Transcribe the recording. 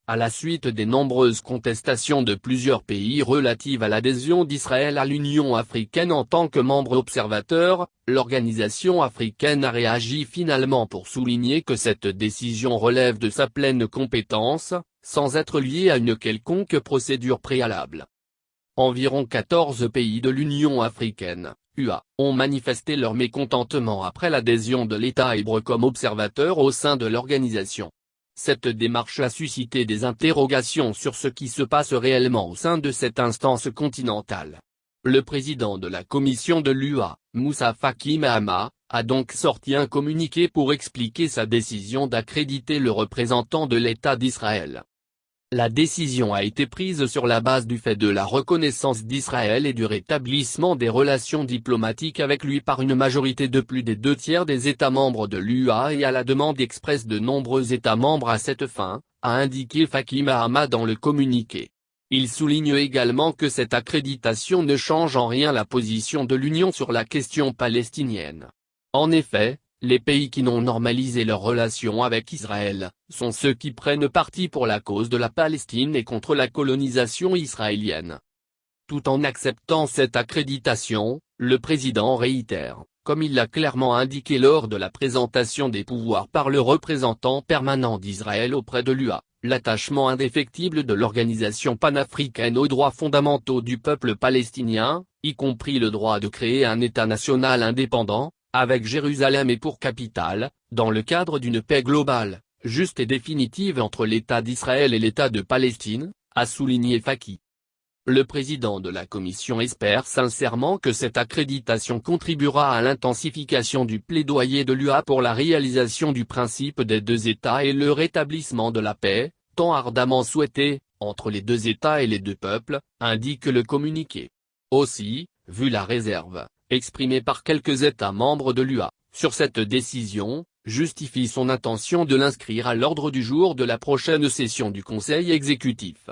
à la suite des nombreuses contestations de plusieurs pays relatives à l'adhésion d'Israël à l'Union africaine en tant que membre observateur, l'organisation africaine a réagi finalement pour souligner que cette décision relève de sa pleine compétence, sans être liée à une quelconque procédure préalable. Environ 14 pays de l'Union africaine, UA, ont manifesté leur mécontentement après l'adhésion de l'État hébreu comme observateur au sein de l'organisation. Cette démarche a suscité des interrogations sur ce qui se passe réellement au sein de cette instance continentale. Le président de la commission de l'UA, Moussa Faki Mahamat, a donc sorti un communiqué pour expliquer sa décision d'accréditer le représentant de l'État d'Israël. La décision a été prise sur la base du fait de la reconnaissance d'Israël et du rétablissement des relations diplomatiques avec lui par une majorité de plus des 2/3 des États membres de l'UA et à la demande expresse de nombreux États membres à cette fin, a indiqué Faki Mahamat dans le communiqué. Il souligne également que cette accréditation ne change en rien la position de l'Union sur la question palestinienne. En effet, les pays qui n'ont normalisé leurs relations avec Israël, sont ceux qui prennent parti pour la cause de la Palestine et contre la colonisation israélienne. Tout en acceptant cette accréditation, le président réitère, comme il l'a clairement indiqué lors de la présentation des pouvoirs par le représentant permanent d'Israël auprès de l'UA, l'attachement indéfectible de l'organisation panafricaine aux droits fondamentaux du peuple palestinien, y compris le droit de créer un État national indépendant, avec Jérusalem et pour capitale, dans le cadre d'une paix globale, juste et définitive entre l'État d'Israël et l'État de Palestine, a souligné Faki. Le président de la commission espère sincèrement que cette accréditation contribuera à l'intensification du plaidoyer de l'UA pour la réalisation du principe des deux États et le rétablissement de la paix, tant ardemment souhaité, entre les deux États et les deux peuples, indique le communiqué. Aussi, vu la réserve exprimée par quelques États membres de l'UA, sur cette décision, justifie son intention de l'inscrire à l'ordre du jour de la prochaine session du Conseil exécutif.